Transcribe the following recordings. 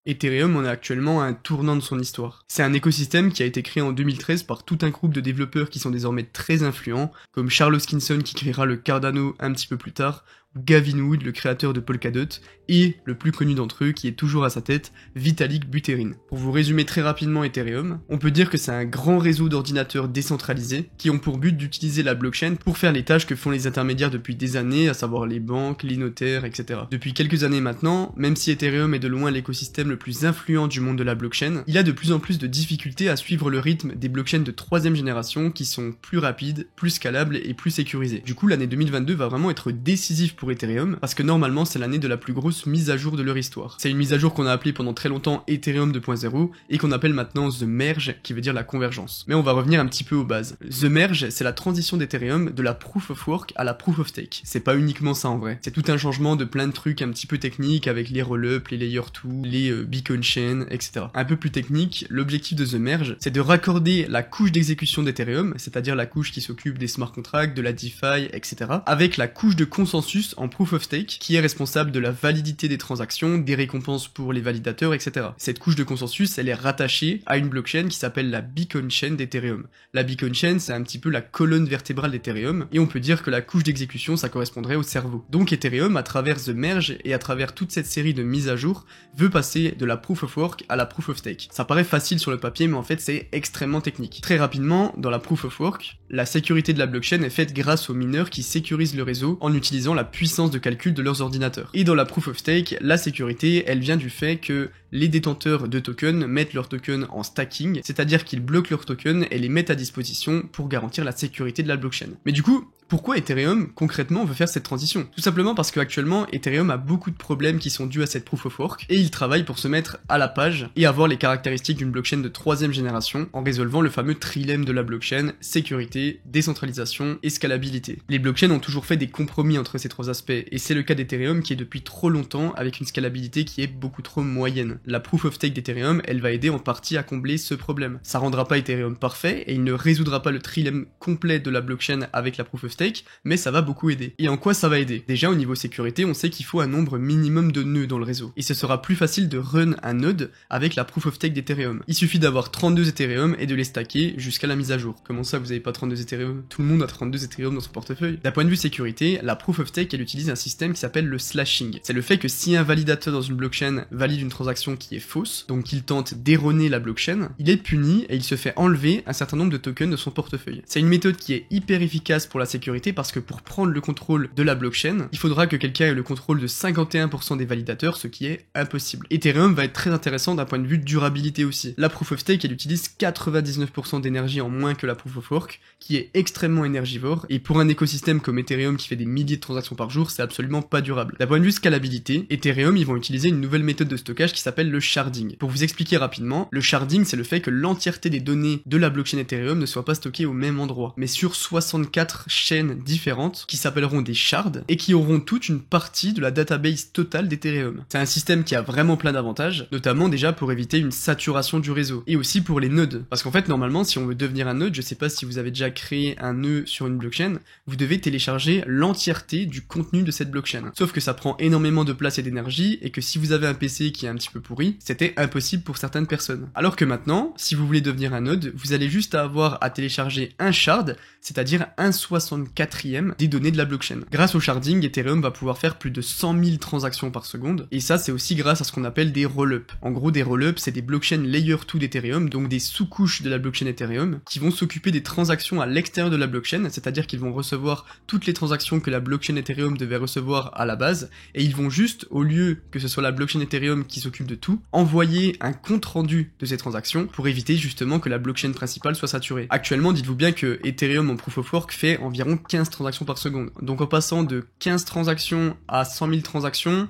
Ethereum en est actuellement à un tournant de son histoire. C'est un écosystème qui a été créé en 2013 par tout un groupe de développeurs qui sont désormais très influents, comme Charles Hoskinson qui créera le Cardano un petit peu plus tard, ou Gavin Wood, le créateur de Polkadot, et le plus connu d'entre eux qui est toujours à sa tête, Vitalik Buterin. Pour vous résumer très rapidement Ethereum, on peut dire que c'est un grand réseau d'ordinateurs décentralisés qui ont pour but d'utiliser la blockchain pour faire les tâches que font les intermédiaires depuis des années, à savoir les banques, les notaires, etc. Depuis quelques années maintenant, même si Ethereum est de loin l'écosystème le plus influent du monde de la blockchain, il a de plus en plus de difficultés à suivre le rythme des blockchains de 3ème génération qui sont plus rapides, plus scalables et plus sécurisées. Du coup, l'année 2022 va vraiment être décisive pour Ethereum, parce que normalement c'est l'année de la plus grosse mise à jour de leur histoire. C'est une mise à jour qu'on a appelée pendant très longtemps Ethereum 2.0 et qu'on appelle maintenant The Merge, qui veut dire la convergence. Mais on va revenir un petit peu aux bases. The Merge, c'est la transition d'Ethereum de la Proof of Work à la Proof of Stake. C'est pas uniquement ça en vrai. C'est tout un changement de plein de trucs un petit peu techniques avec les roll-up, les layer 2, les beacon chain, etc. Un peu plus technique, l'objectif de The Merge, c'est de raccorder la couche d'exécution d'Ethereum, c'est-à-dire la couche qui s'occupe des smart contracts, de la DeFi, etc., avec la couche de consensus en Proof of Stake, qui est responsable de la validité des transactions, des récompenses pour les validateurs, etc. Cette couche de consensus, elle est rattachée à une blockchain qui s'appelle la Beacon Chain d'Ethereum. La Beacon Chain, c'est un petit peu la colonne vertébrale d'Ethereum, et on peut dire que la couche d'exécution, ça correspondrait au cerveau. Donc Ethereum, à travers The Merge et à travers toute cette série de mises à jour, veut passer de la Proof of Work à la Proof of Stake. Ça paraît facile sur le papier, mais en fait c'est extrêmement technique. Très rapidement, dans la Proof of Work, la sécurité de la blockchain est faite grâce aux mineurs qui sécurisent le réseau en utilisant la puissance de calcul de leurs ordinateurs. Et dans la Proof of Stake, la sécurité, elle vient du fait que les détenteurs de tokens mettent leurs tokens en stacking, c'est-à-dire qu'ils bloquent leurs tokens et les mettent à disposition pour garantir la sécurité de la blockchain. Mais du coup, pourquoi Ethereum, concrètement, veut faire cette transition? Tout simplement parce qu'actuellement, Ethereum a beaucoup de problèmes qui sont dus à cette Proof of Work, et il travaille pour se mettre à la page et avoir les caractéristiques d'une blockchain de 3ème génération, en résolvant le fameux trilemme de la blockchain, sécurité, décentralisation et scalabilité. Les blockchains ont toujours fait des compromis entre ces trois aspects, et c'est le cas d'Ethereum qui est depuis trop longtemps avec une scalabilité qui est beaucoup trop moyenne. La Proof of Stake d'Ethereum, elle va aider en partie à combler ce problème. Ça rendra pas Ethereum parfait, et il ne résoudra pas le trilemme complet de la blockchain avec la Proof of Stake, mais ça va beaucoup aider. Et en quoi ça va aider? Déjà au niveau sécurité, on sait qu'il faut un nombre minimum de nœuds dans le réseau, et ce sera plus facile de run un node avec la Proof of Stake d'Ethereum. Il suffit d'avoir 32 Ethereum et de les stacker jusqu'à la mise à jour. Comment ça vous avez pas 32 Ethereum? Tout le monde a 32 Ethereum dans son portefeuille. D'un point de vue sécurité, la Proof of Stake elle utilise un système qui s'appelle le slashing. C'est le fait que si un validateur dans une blockchain valide une transaction qui est fausse, donc qu'il tente d'erroner la blockchain, il est puni et il se fait enlever un certain nombre de tokens de son portefeuille. C'est une méthode qui est hyper efficace pour la sécurité parce que pour prendre le contrôle de la blockchain, il faudra que quelqu'un ait le contrôle de 51% des validateurs, ce qui est impossible. Ethereum va être très intéressant d'un point de vue durabilité aussi. La Proof of Stake, elle utilise 99% d'énergie en moins que la Proof of Work, qui est extrêmement énergivore, et pour un écosystème comme Ethereum qui fait des milliers de transactions par jour, c'est absolument pas durable. D'un point de vue scalabilité, Ethereum, ils vont utiliser une nouvelle méthode de stockage qui s'appelle le sharding. Pour vous expliquer rapidement, le sharding, c'est le fait que l'entièreté des données de la blockchain Ethereum ne soit pas stockée au même endroit, mais sur 64 chaînes différentes qui s'appelleront des shards et qui auront toute une partie de la database totale d'Ethereum. C'est un système qui a vraiment plein d'avantages, notamment déjà pour éviter une saturation du réseau, et aussi pour les nœuds. Parce qu'en fait, normalement, si on veut devenir un nœud, je sais pas si vous avez déjà créé un nœud sur une blockchain, vous devez télécharger l'entièreté du contenu de cette blockchain. Sauf que ça prend énormément de place et d'énergie, et que si vous avez un PC qui est un petit peu pourri, c'était impossible pour certaines personnes. Alors que maintenant, si vous voulez devenir un node, vous allez juste avoir à télécharger un shard, c'est-à-dire un 64e des données de la blockchain. Grâce au sharding, Ethereum va pouvoir faire plus de 100 000 transactions par seconde, et ça c'est aussi grâce à ce qu'on appelle des roll-up. En gros, des roll-up, c'est des blockchains layer 2 d'Ethereum, donc des sous-couches de la blockchain Ethereum, qui vont s'occuper des transactions à l'extérieur de la blockchain, c'est-à-dire qu'ils vont recevoir toutes les transactions que la blockchain Ethereum devait recevoir à la base, et ils vont juste, au lieu que ce soit la blockchain Ethereum qui s'occupe de tout, envoyer un compte rendu de ces transactions pour éviter justement que la blockchain principale soit saturée. Actuellement, dites-vous bien que Ethereum en Proof of Work fait environ 15 transactions par seconde. Donc en passant de 15 transactions à 100 000 transactions,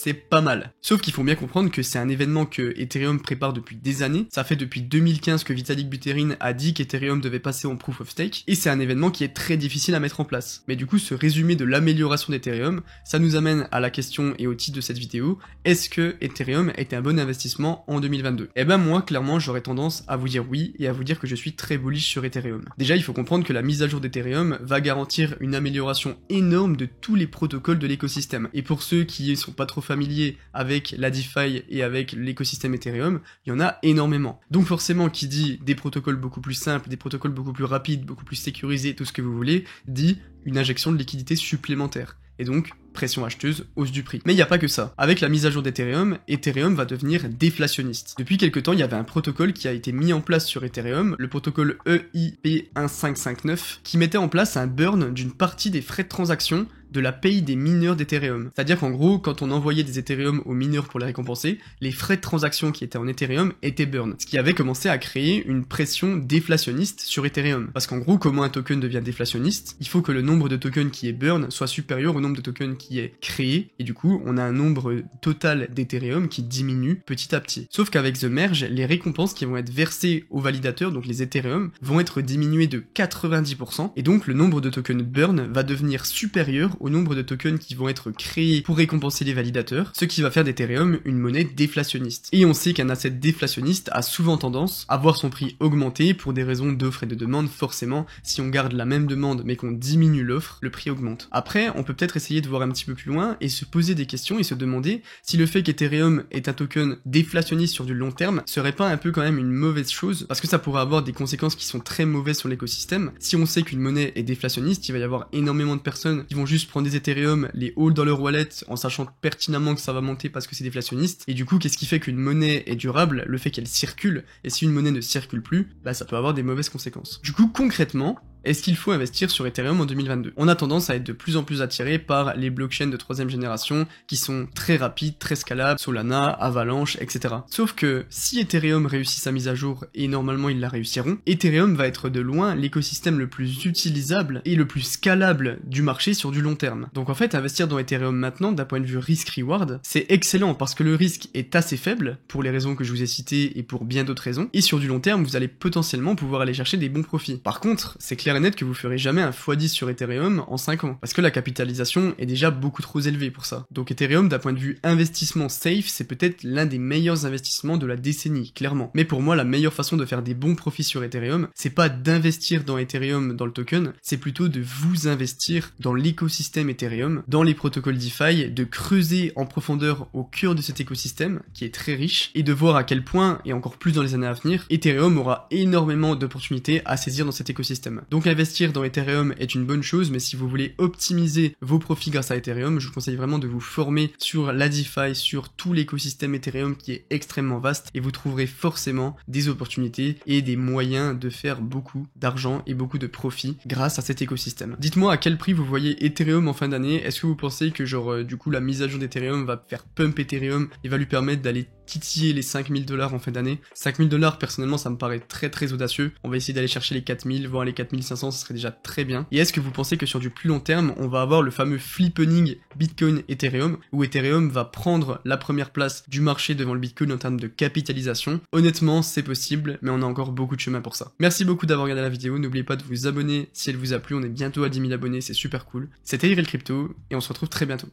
c'est pas mal. Sauf qu'il faut bien comprendre que c'est un événement que Ethereum prépare depuis des années. Ça fait depuis 2015 que Vitalik Buterin a dit qu'Ethereum devait passer en Proof of Stake, et c'est un événement qui est très difficile à mettre en place. Mais du coup, ce résumé de l'amélioration d'Ethereum, ça nous amène à la question et au titre de cette vidéo, est-ce que Ethereum était un bon investissement en 2022? Eh ben moi, clairement, j'aurais tendance à vous dire oui, et à vous dire que je suis très bullish sur Ethereum. Déjà, il faut comprendre que la mise à jour d'Ethereum va garantir une amélioration énorme de tous les protocoles de l'écosystème. Et pour ceux qui sont pas trop familiers avec la DeFi et avec l'écosystème Ethereum, il y en a énormément. Donc forcément, qui dit des protocoles beaucoup plus simples, des protocoles beaucoup plus rapides, beaucoup plus sécurisés, tout ce que vous voulez, dit une injection de liquidité supplémentaire. Et donc, pression acheteuse, hausse du prix. Mais il n'y a pas que ça. Avec la mise à jour d'Ethereum, Ethereum va devenir déflationniste. Depuis quelques temps, il y avait un protocole qui a été mis en place sur Ethereum, le protocole EIP1559, qui mettait en place un burn d'une partie des frais de transaction de la paye des mineurs d'Ethereum. C'est-à-dire qu'en gros, quand on envoyait des Ethereum aux mineurs pour les récompenser, les frais de transaction qui étaient en Ethereum étaient burn. Ce qui avait commencé à créer une pression déflationniste sur Ethereum. Parce qu'en gros, comment un token devient déflationniste? Il faut que le nombre de tokens qui est burn soit supérieur au nombre de tokens qui est créé, et du coup, on a un nombre total d'Ethereum qui diminue petit à petit. Sauf qu'avec The Merge, les récompenses qui vont être versées aux validateurs, donc les Ethereum, vont être diminuées de 90%, et donc le nombre de tokens burn va devenir supérieur au nombre de tokens qui vont être créés pour récompenser les validateurs, ce qui va faire d'Ethereum une monnaie déflationniste. Et on sait qu'un asset déflationniste a souvent tendance à voir son prix augmenter pour des raisons d'offre et de demande. Forcément, si on garde la même demande mais qu'on diminue l'offre, le prix augmente. Après, on peut peut-être essayer de voir un petit peu plus loin et se poser des questions et se demander si le fait qu'Ethereum est un token déflationniste sur du long terme serait pas un peu quand même une mauvaise chose, parce que ça pourrait avoir des conséquences qui sont très mauvaises sur l'écosystème. Si on sait qu'une monnaie est déflationniste, il va y avoir énormément de personnes qui vont juste prendre des Ethereum, les hold dans leur wallet en sachant pertinemment que ça va monter parce que c'est déflationniste. Et du coup, qu'est-ce qui fait qu'une monnaie est durable? Le fait qu'elle circule. Et si une monnaie ne circule plus, bah ça peut avoir des mauvaises conséquences. Du coup, concrètement, est-ce qu'il faut investir sur Ethereum en 2022? On a tendance à être de plus en plus attiré par les blockchains de 3ème génération qui sont très rapides, très scalables, Solana, Avalanche, etc. Sauf que si Ethereum réussit sa mise à jour, et normalement ils la réussiront, Ethereum va être de loin l'écosystème le plus utilisable et le plus scalable du marché sur du long terme. Donc en fait, investir dans Ethereum maintenant, d'un point de vue risk-reward, c'est excellent parce que le risque est assez faible, pour les raisons que je vous ai citées et pour bien d'autres raisons, et sur du long terme, vous allez potentiellement pouvoir aller chercher des bons profits. Par contre, c'est clair et net que vous ferez jamais un x10 sur Ethereum en 5 ans, parce que la capitalisation est déjà beaucoup trop élevée pour ça. Donc Ethereum, d'un point de vue investissement safe, c'est peut-être l'un des meilleurs investissements de la décennie, clairement. Mais pour moi, la meilleure façon de faire des bons profits sur Ethereum, c'est pas d'investir dans Ethereum, dans le token, c'est plutôt de vous investir dans l'écosystème Ethereum, dans les protocoles DeFi, de creuser en profondeur au cœur de cet écosystème, qui est très riche, et de voir à quel point, et encore plus dans les années à venir, Ethereum aura énormément d'opportunités à saisir dans cet écosystème. Donc investir dans Ethereum est une bonne chose, mais si vous voulez optimiser vos profits grâce à Ethereum, je vous conseille vraiment de vous former sur la DeFi, sur tout l'écosystème Ethereum qui est extrêmement vaste, et vous trouverez forcément des opportunités et des moyens de faire beaucoup d'argent et beaucoup de profits grâce à cet écosystème. Dites-moi à quel prix vous voyez Ethereum en fin d'année. Est-ce que vous pensez que genre du coup la mise à jour d'Ethereum va faire pump Ethereum et va lui permettre d'aller titiller les 5000 $ en fin d'année? 5000 $, personnellement, ça me paraît très très audacieux. On va essayer d'aller chercher les 4000, voire les 4500, ce serait déjà très bien. Et est-ce que vous pensez que sur du plus long terme, on va avoir le fameux flippening Bitcoin Ethereum, où Ethereum va prendre la première place du marché devant le Bitcoin en termes de capitalisation? Honnêtement, c'est possible, mais on a encore beaucoup de chemin pour ça. Merci beaucoup d'avoir regardé la vidéo. N'oubliez pas de vous abonner si elle vous a plu. On est bientôt à 10 000 abonnés, c'est super cool. C'était Irel Crypto, et on se retrouve très bientôt.